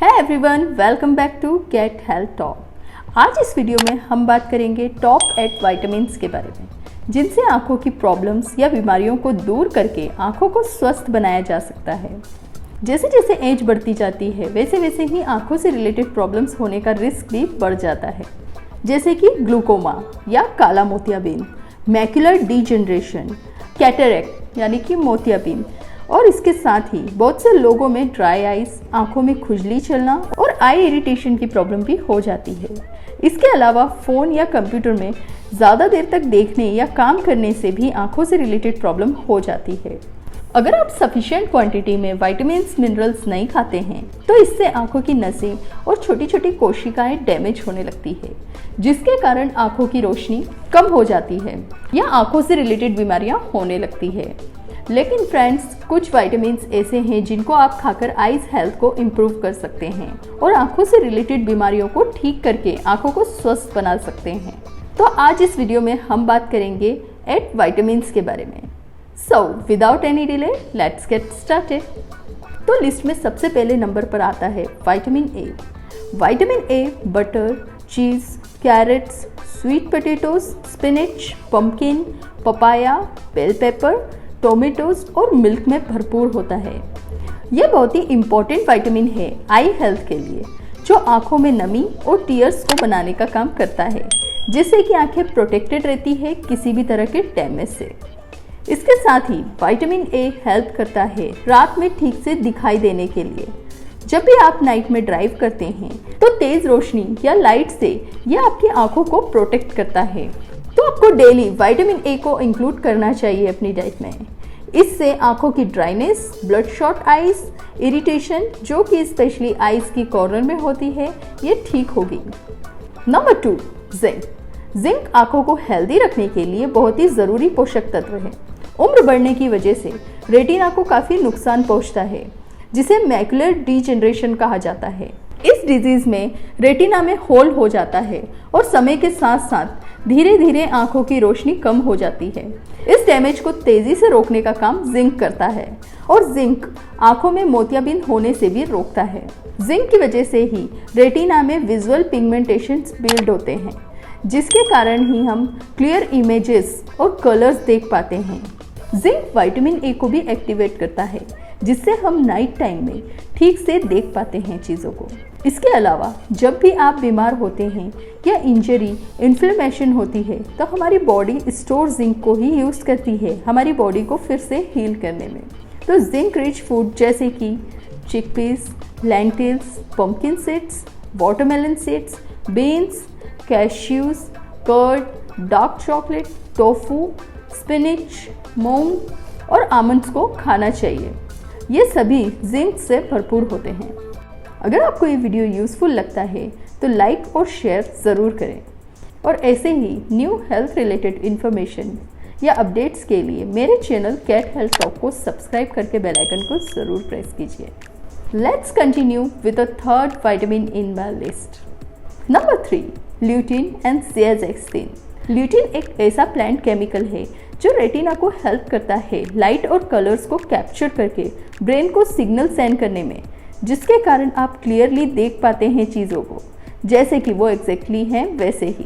है everyone, welcome back to get health talk. आज इस वीडियो में हम बात करेंगे टॉप 8 विटामिन्स के बारे में, जिनसे आंखों की प्रॉब्लम्स या बीमारियों को दूर करके आंखों को स्वस्थ बनाया जा सकता है। जैसे जैसे एज बढ़ती जाती है वैसे वैसे ही आंखों से रिलेटेड प्रॉब्लम्स होने का रिस्क भी बढ़ जाता है, जैसे कि ग्लूकोमा या काला मोतियाबिंद, मैक्युलर डीजनरेशन, कैटरेक्ट यानी कि मोतियाबिंद, और इसके साथ ही बहुत से लोगों में ड्राई आइज, आंखों में खुजली चलना और आई इरिटेशन की प्रॉब्लम भी हो जाती है। इसके अलावा फ़ोन या कंप्यूटर में ज़्यादा देर तक देखने या काम करने से भी आंखों से रिलेटेड प्रॉब्लम हो जाती है। अगर आप सफिशिएंट क्वांटिटी में विटामिन्स मिनरल्स नहीं खाते हैं तो इससे आंखों की नसें और छोटी छोटी कोशिकाएं डैमेज होने लगती है, जिसके कारण आंखों की रोशनी कम हो जाती है या आंखों से रिलेटेड बीमारियां होने लगती है। लेकिन फ्रेंड्स, कुछ विटामिन्स ऐसे हैं जिनको आप खाकर आईज हेल्थ को इम्प्रूव कर सकते हैं और आंखों से रिलेटेड बीमारियों को ठीक करके आंखों को स्वस्थ बना सकते हैं। तो आज इस वीडियो में हम बात करेंगे 8 विटामिन्स के बारे में। So without any delay let's get started. तो लिस्ट में सबसे पहले नंबर पर आता है vitamin A. Vitamin A butter, cheese, carrots, sweet potatoes, spinach, pumpkin, papaya, bell pepper, tomatoes और मिल्क में भरपूर होता है। यह बहुत ही इम्पॉर्टेंट विटामिन है आई हेल्थ के लिए, जो आंखों में नमी और टीयर्स को बनाने का काम करता है, जिससे कि आंखें प्रोटेक्टेड रहती है किसी भी तरह के डैमेज से। इसके साथ ही विटामिन ए हेल्प करता है रात में ठीक से दिखाई देने के लिए। जब भी आप नाइट में ड्राइव करते हैं तो तेज रोशनी या लाइट से यह आपकी आंखों को प्रोटेक्ट करता है। तो आपको डेली विटामिन ए को इंक्लूड करना चाहिए अपनी डाइट में। इससे आंखों की dryness, blood shot eyes, irritation जो कि स्पेशली आइज की कॉर्नर में होती है, ये ठीक होगी। Number 2, zinc. जिंक आंखों को हेल्दी रखने के लिए बहुत ही ज़रूरी पोषक तत्व है। उम्र बढ़ने की वजह से रेटिना को काफ़ी नुकसान पहुंचता है, जिसे मैक्युलर डीजनरेशन कहा जाता है। इस डिजीज़ में रेटिना में होल हो जाता है और समय के साथ साथ धीरे धीरे आंखों की रोशनी कम हो जाती है। इस डैमेज को तेज़ी से रोकने का काम जिंक करता है और जिंक आंखों में मोतियाबिंद होने से भी रोकता है। जिंक की वजह से ही रेटिना में विजुअल पिगमेंटेशंस बिल्ड होते हैं, जिसके कारण ही हम क्लियर इमेजेस और कलर्स देख पाते हैं। जिंक विटामिन ए को भी एक्टिवेट करता है, जिससे हम नाइट टाइम में ठीक से देख पाते हैं चीज़ों को। इसके अलावा जब भी आप बीमार होते हैं या इंजरी, इन्फ्लेमेशन होती है, तो हमारी बॉडी स्टोर जिंक को ही यूज़ करती है हमारी बॉडी को फिर से हील करने में। तो जिंक रिच फूड जैसे कि chickpeas, lentils, pumpkin seeds, watermelon seeds, beans, cashews, curd, dark chocolate, tofu, spinach, मूंग और आमंड्स को खाना चाहिए। ये सभी जिंक से भरपूर होते हैं। अगर आपको ये वीडियो यूज़फुल लगता है तो लाइक और शेयर ज़रूर करें, और ऐसे ही न्यू हेल्थ रिलेटेड इन्फॉर्मेशन या अपडेट्स के लिए मेरे चैनल गेट हेल्थ टॉक को सब्सक्राइब करके बेल आइकन को ज़रूर प्रेस कीजिए। Let's continue with the third vitamin in my list. Number 3, lutein and zeaxanthin. Lutein एक ऐसा प्लांट केमिकल है जो रेटिना को हेल्प करता है लाइट और कलर्स को कैप्चर करके ब्रेन को सिग्नल सेंड करने में, जिसके कारण आप क्लियरली देख पाते हैं चीज़ों को जैसे कि वो एग्जैक्टली हैं वैसे ही।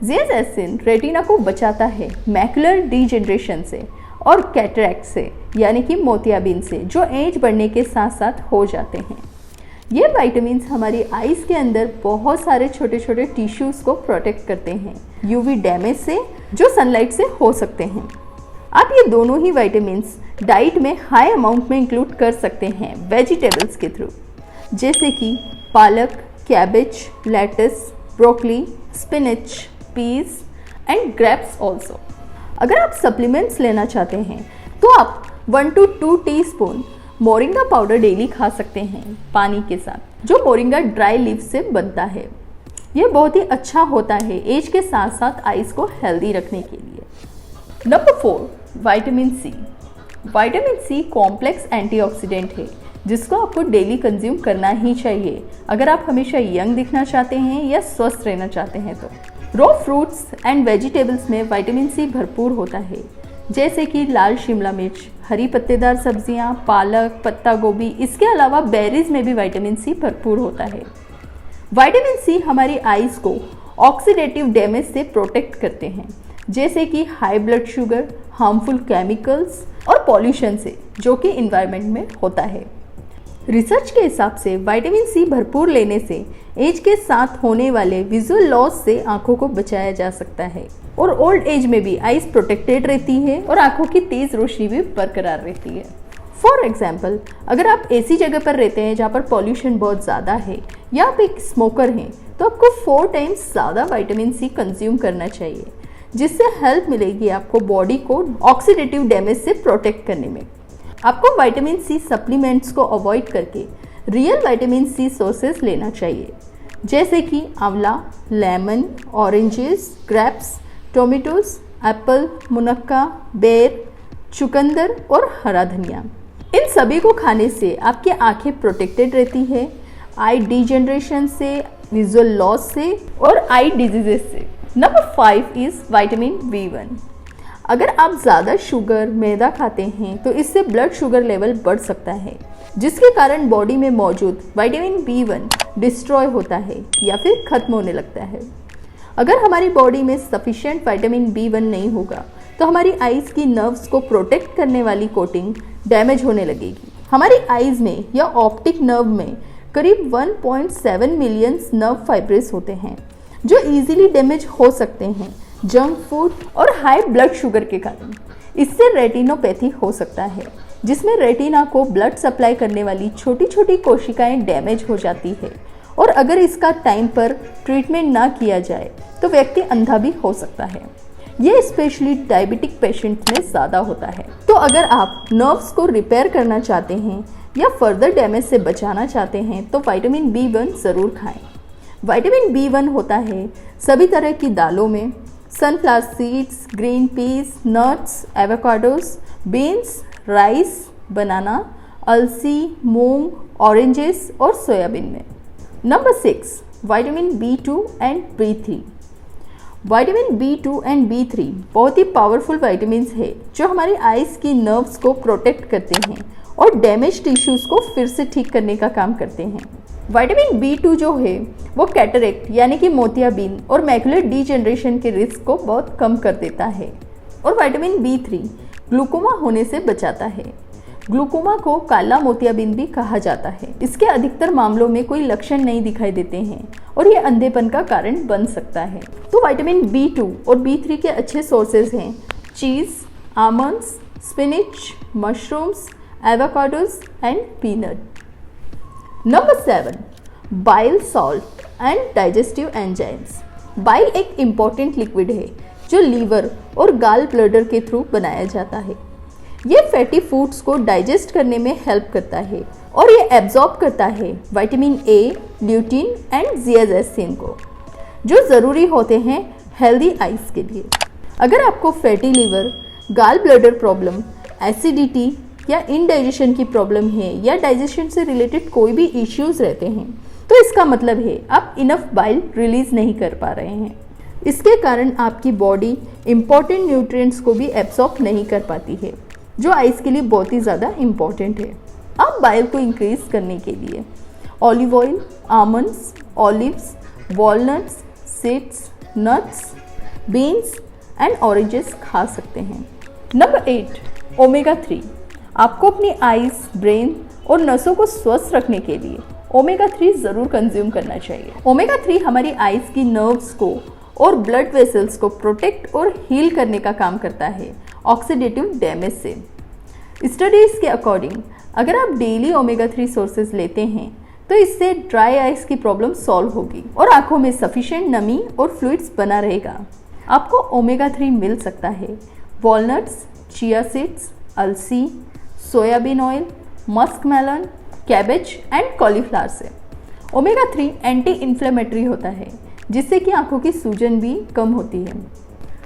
ज़ेएक्सिन रेटिना को बचाता है मैक्युलर डीजनरेशन से और कैटरेक्ट से, यानी कि मोतियाबिंद से, जो एज बढ़ने के साथ साथ हो जाते हैं। ये विटामिन्स हमारी आइज़ के अंदर बहुत सारे छोटे छोटे टिश्यूज़ को प्रोटेक्ट करते हैं यूवी डैमेज से, जो सनलाइट से हो सकते हैं। आप ये दोनों ही विटामिन्स डाइट में हाई अमाउंट में इंक्लूड कर सकते हैं वेजिटेबल्स के थ्रू, जैसे कि पालक, cabbage, lettuce, broccoli, spinach, peas and grapes also. अगर आप सप्लीमेंट्स लेना चाहते हैं तो आप 1 to 2 teaspoon moringa powder daily खा सकते हैं पानी के साथ, जो मोरिंगा ड्राई लीफ से बनता है। यह बहुत ही अच्छा होता है एज के साथ साथ आइज़ को हेल्दी रखने के लिए। Number 4, vitamin C. Vitamin C complex antioxidant है, जिसको आपको डेली कंज्यूम करना ही चाहिए अगर आप हमेशा यंग दिखना चाहते हैं या स्वस्थ रहना चाहते हैं। तो रॉ फ्रूट्स एंड वेजिटेबल्स में विटामिन सी भरपूर होता है, जैसे कि लाल शिमला मिर्च, हरी पत्तेदार सब्जियां, पालक, पत्ता गोभी। इसके अलावा बेरीज में भी विटामिन सी भरपूर होता है। विटामिन सी हमारी आईज को ऑक्सीडेटिव डैमेज से प्रोटेक्ट करते हैं, जैसे कि high blood sugar, harmful chemicals और पॉल्यूशन से, जो कि इन्वायरमेंट में होता है। रिसर्च के हिसाब से विटामिन सी भरपूर लेने से एज के साथ होने वाले विजुअल लॉस से आंखों को बचाया जा सकता है और ओल्ड एज में भी आईज प्रोटेक्टेड रहती है और आंखों की तेज रोशनी भी बरकरार रहती है। फॉर एग्जाम्पल, अगर आप ऐसी जगह पर रहते हैं जहाँ पर पॉल्यूशन बहुत ज़्यादा है या आप एक स्मोकर हैं, तो आपको 4 टाइम्स ज़्यादा विटामिन सी कंज्यूम करना चाहिए, जिससे हेल्प मिलेगी आपको बॉडी को ऑक्सीडेटिव डैमेज से प्रोटेक्ट करने में। आपको विटामिन सी सप्लीमेंट्स को अवॉइड करके रियल विटामिन सी सोर्सेज लेना चाहिए, जैसे कि आंवला, lemon, oranges, grapes, tomatoes, Apple, मुनक्का, बेर, चुकंदर और हरा धनिया। इन सभी को खाने से आपकी आंखें प्रोटेक्टेड रहती है आई डिजेनरेशन से, विजुअल लॉस से और आई डिजीजेस से। Number 5 is vitamin B1। अगर आप ज़्यादा शुगर, मैदा खाते हैं तो इससे ब्लड शुगर लेवल बढ़ सकता है, जिसके कारण बॉडी में मौजूद विटामिन B1 डिस्ट्रॉय होता है या फिर खत्म होने लगता है। अगर हमारी बॉडी में सफिशिएंट विटामिन B1 नहीं होगा तो हमारी आईज की नर्व्स को प्रोटेक्ट करने वाली कोटिंग डैमेज होने लगेगी। हमारी आईज में या ऑप्टिक नर्व में करीब 1.7 मिलियन नर्व फाइब्रेस होते हैं, जो इजीली डैमेज हो सकते हैं जंक फूड और हाई ब्लड शुगर के कारण। इससे रेटिनोपैथी हो सकता है, जिसमें रेटिना को ब्लड सप्लाई करने वाली छोटी छोटी कोशिकाएं डैमेज हो जाती है और अगर इसका टाइम पर ट्रीटमेंट ना किया जाए तो व्यक्ति अंधा भी हो सकता है। ये स्पेशली डायबिटिक पेशेंट्स में ज़्यादा होता है। तो अगर आप नर्व्स को रिपेयर करना चाहते हैं या फर्दर डैमेज से बचाना चाहते हैं तो विटामिन B1 ज़रूर खाएं। विटामिन B1 होता है सभी तरह की दालों में, sunflower seeds, green peas, nuts, avocados, beans, rice, banana, अलसी, मूंग, ऑरेंजेस और सोयाबीन में। Number 6, vitamin B2 and B3। Vitamin B2 and B3 बहुत ही पावरफुल विटामिन्स है जो हमारी आईज की नर्व्स को प्रोटेक्ट करते हैं और डैमेज टिश्यूज़ को फिर से ठीक करने का काम करते हैं। विटामिन B2 जो है वो कैटरेक्ट यानी कि मोतियाबिंद और मैकुलर डीजेनरेशन के रिस्क को बहुत कम कर देता है और विटामिन B3 ग्लूकोमा होने से बचाता है। ग्लूकोमा को काला मोतियाबिंद भी कहा जाता है। इसके अधिकतर मामलों में कोई लक्षण नहीं दिखाई देते हैं और ये अंधेपन का कारण बन सकता है। तो विटामिन B2 और B3 के अच्छे सोर्सेज हैं cheese, almonds, spinach, mushrooms, avocados and peanut. Number 7, bile salt and digestive enzymes. Bile एक इम्पॉर्टेंट लिक्विड है जो लीवर और गाल ब्लैडर के थ्रू बनाया जाता है। ये फैटी फूड्स को डाइजेस्ट करने में हेल्प करता है और ये एब्जॉर्ब करता है विटामिन A, ल्यूटिन एंड ज़ियाज़ेस्टिन को, जो ज़रूरी होते हैं हेल्दी आइज के लिए। अगर आपको fatty liver, gall bladder problem, acidity या इनडाइजेशन की प्रॉब्लम है या डाइजेशन से रिलेटेड कोई भी इश्यूज रहते हैं, तो इसका मतलब है आप इनफ बाइल रिलीज नहीं कर पा रहे हैं। इसके कारण आपकी बॉडी इंपॉर्टेंट न्यूट्रिएंट्स को भी एब्सॉर्ब नहीं कर पाती है, जो आइज के लिए बहुत ही ज़्यादा इम्पॉर्टेंट है। आप बाइल को इंक्रीज करने के लिए olive oil, almonds, olives, walnuts, seeds, nuts, beans and oranges खा सकते हैं। Number 8, omega 3। आपको अपनी आइज, ब्रेन और नसों को स्वस्थ रखने के लिए ओमेगा 3 ज़रूर कंज्यूम करना चाहिए। ओमेगा 3 हमारी आइज की नर्व्स को और ब्लड वेसल्स को प्रोटेक्ट और हील करने का काम करता है ऑक्सीडेटिव डैमेज से। स्टडीज़ के अकॉर्डिंग अगर आप डेली ओमेगा 3 सोर्सेज लेते हैं तो इससे ड्राई आइज की प्रॉब्लम सॉल्व होगी और आंखों में सफिशिएंट नमी और फ्लूइड्स बना रहेगा। आपको ओमेगा 3 मिल सकता है वॉलनट्स, चिया सीड्स, अलसी, soybean oil, musk melon, cabbage and cauliflower से। ओमेगा 3 एंटी इन्फ्लेमेटरी होता है, जिससे कि आंखों की सूजन भी कम होती है।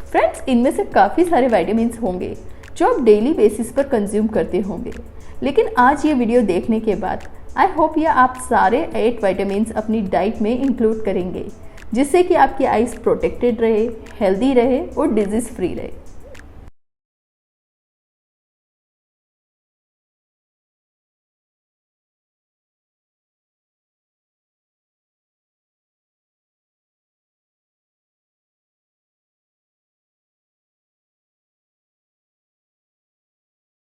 फ्रेंड्स, इनमें से काफ़ी सारे विटामिन्स होंगे जो आप डेली बेसिस पर कंज्यूम करते होंगे, लेकिन आज ये वीडियो देखने के बाद आई होप ये आप सारे 8 विटामिन्स अपनी डाइट में इंक्लूड करेंगे, जिससे कि आपकी आइज प्रोटेक्टेड रहे, हेल्दी रहे और डिजीज़ फ्री रहे।